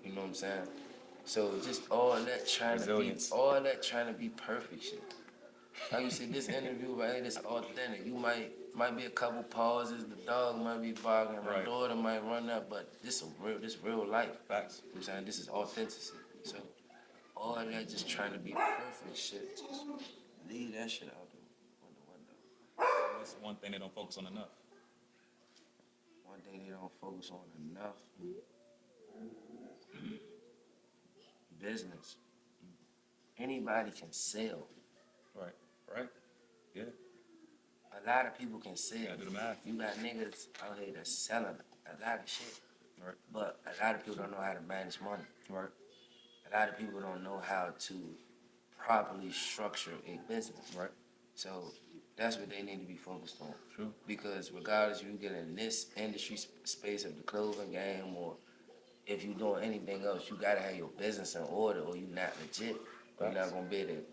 You know what I'm saying? So just all that trying Resilience. all that trying to be perfect shit. Like you said, this interview right here, this authentic. You might be a couple pauses, the dog might be barking, my Right. daughter might run up, but this real life. Facts. You know what I'm saying? This is authenticity. So all that just trying to be perfect shit, just leave that shit out the window. What's one thing they don't focus on enough? One thing they don't focus on enough. Business. Anybody can sell. Right. Right. Yeah. A lot of people can sell. Gotta do the math. You got niggas out here that's selling a lot of shit. Right. But a lot of people don't know how to manage money. Right. A lot of people don't know how to properly structure a business. Right. So that's what they need to be focused on. True. Because regardless if you get in this industry space of the clothing game, or if you're doing anything else, you gotta have your business in order or you're not legit. You're not gonna be able to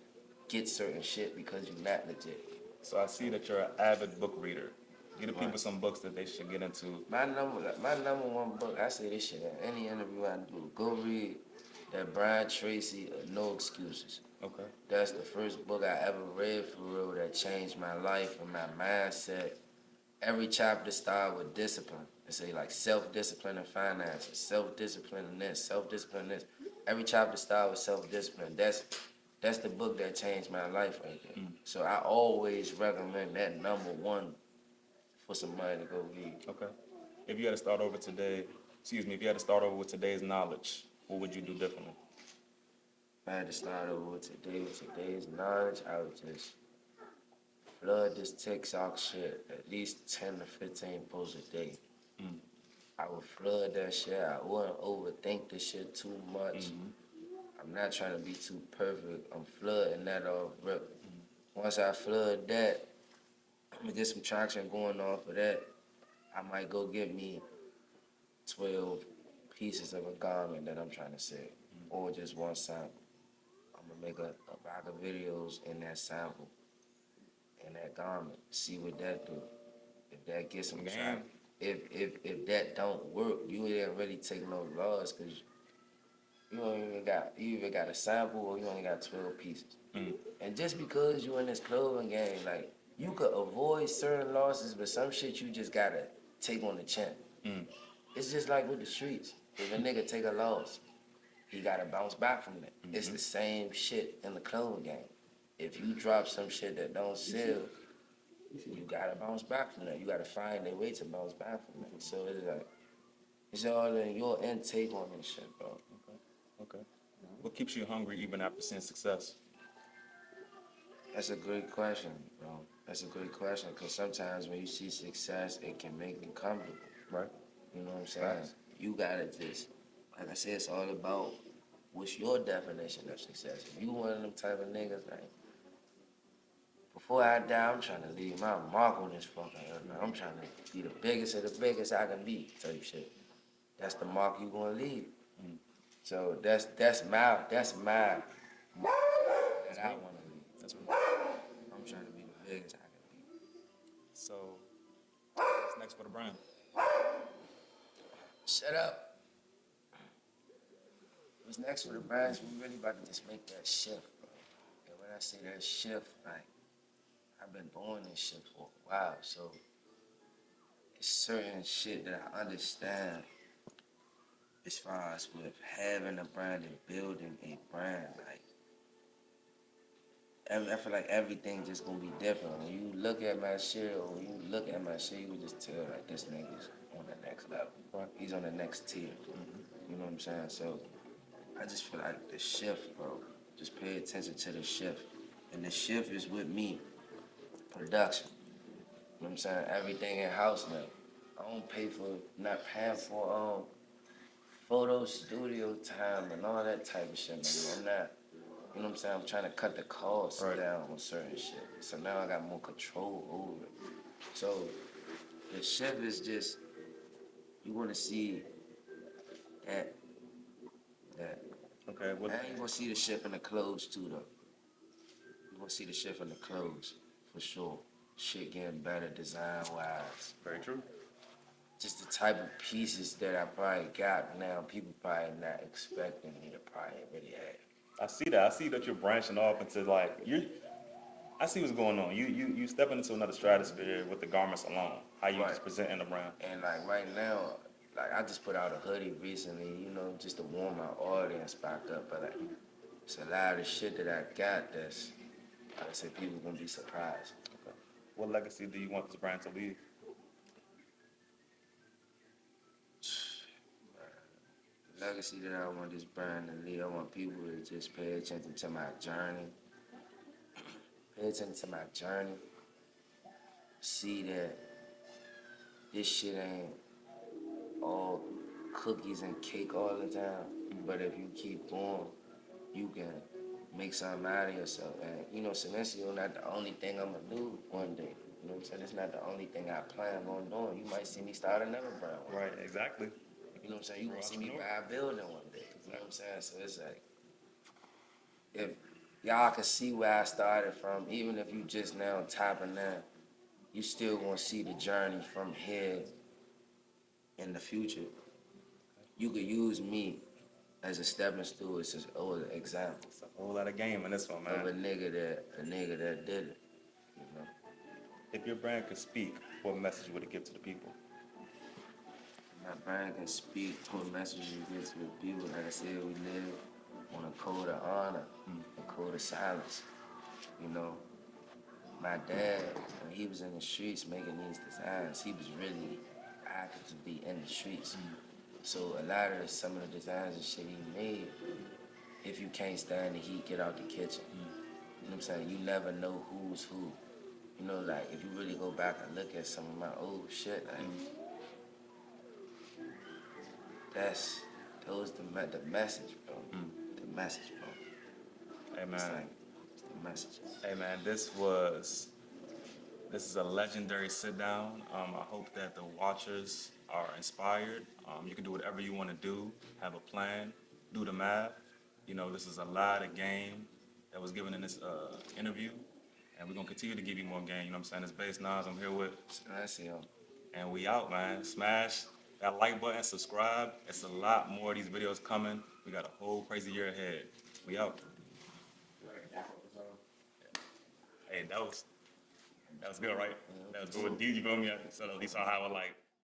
get certain shit because you're not legit. So I see that you're an avid book reader. Give the people some books that they should get into. My number one book, I say this shit in any interview I do, go read that Brian Tracy, No Excuses. Okay. That's the first book I ever read for real that changed my life and my mindset. Every chapter started with discipline. They say like self-discipline and finances, self-discipline and this, self-discipline and this. Every chapter started with self-discipline. That's the book that changed my life right there. So I always recommend that number one for somebody to go read. Okay. If you had to start over today, if you had to start over with today's knowledge, what would you do differently? If I had to start over with today's knowledge, I would just flood this TikTok shit at least 10 to 15 posts a day. I would flood that shit. I wouldn't overthink this shit too much. I'm not trying to be too perfect. I'm flooding that off rip. Once I flood that, I'm gonna get some traction going off of that. I might go get me 12 pieces of a garment that I'm trying to sell, or just one sample. I'm gonna make a bag of videos in that sample, in that garment, see what that do. If that gets some traction, if that don't work, you didn't really take no loss because you even got a sample or you only got 12 pieces. And just because you in this clothing game, like, you could avoid certain losses, but some shit you just gotta take on the chin. It's just like with the streets. If a nigga take a loss, he gotta bounce back from that. It's the same shit in the clothing game. If you drop some shit that don't sell, you gotta bounce back from that. You gotta find a way to bounce back from that. So it's like, it's all in your intake on this shit, bro. Okay. What keeps you hungry even after seeing success? That's a great question, bro. That's a great question, because sometimes when you see success, it can make you comfortable. Right. You know what I'm saying? Right. You gotta just, like I said, it's all about what's your definition of success. If you one of them type of niggas, like, before I die, I'm trying to leave my mark on this fucking earth, man. I'm trying to be the biggest of the biggest I can be, type shit. That's the mark you gonna leave. So that's my that I wanna leave. That's right. I'm trying to be the biggest I can be. So, what's next for the brand? Shut up. What's next for the brands? We really about to just make that shift, bro. And when I say that shift, like I've been doing this shit for a while, so it's certain shit that I understand as far as with having a brand and building a brand. Like I feel like everything just gonna be different. When you look at my shit, or when you look at my shit, you can just tell like this nigga's on the next level. Right. He's on the next tier. You know what I'm saying? So I just feel like the shift, bro. Just pay attention to the shift. And the shift is with me. Production. You know what I'm saying? Everything in house now. I don't pay for, not paying for photo studio time and all that type of shit, man. I'm not, you know what I'm saying? I'm trying to cut the costs Right. down on certain shit. So now I got more control over it. So the shift is just, you want to see that. Okay, well, Now you gonna see the shift in the clothes too, though. You gonna see the shift in the clothes for sure. Shit getting better design wise. very true. Just the type of pieces that I probably got now, people probably not expecting me to probably really have. I see that. I see that you're branching off into like you. I see what's going on. You stepping into another stratosphere with the garments alone. How you Right. just presenting the brand. And like right now, like I just put out a hoodie recently, you know, just to warm my audience back up. But like, it's a lot of shit that I got that's, like I said, people gonna be surprised. Okay. What legacy do you want this brand to leave? Legacy that I want this brand to leave, I want people to just pay attention to my journey. Pay attention to my journey. See that this shit ain't all cookies and cake all the time. But if you keep going, you can make something out of yourself. And you know, Silenzio not the only thing I'ma do one day. You know what I'm saying? It's not the only thing I plan on doing. You might see me start another brand one day. Right. Exactly. You know what I'm saying? You gonna see me buy a building one day. You know what I'm saying? So it's like, if y'all can see where I started from, even if you just now tapping in, you still gonna see the journey from here in the future. You could use me as a stepping stool, as an example It's a whole lot of game in this one, of a man. nigga that did it. You know, If your brand could speak, what message would it give to the people? my brand can speak what message you get to the people. Like I said, we live on a code of honor, a code of silence. You know, my dad, when he was in the streets making these designs, he was really actively in the streets. So a lot of some of the designs and shit he made, if you can't stand the heat, get out the kitchen. You know what I'm saying? You never know who's who. You know, like if you really go back and look at some of my old shit, like those the message, bro. The message, bro. Hey, It's man. like it's the message. Hey, man. This is a legendary sit down. I hope that the watchers are inspired. You can do whatever you want to do. Have a plan. Do the math. You know, this is a lot of game that was given in this interview, and we're gonna continue to give you more game. You know what I'm saying? It's BasedNas. I'm here with, Silenzio. and we out, man. Smash that like button, subscribe. It's a lot more of these videos coming. We got a whole crazy year ahead. We out. Hey, that was good, right? That was good. You feel me? So at least I have a like.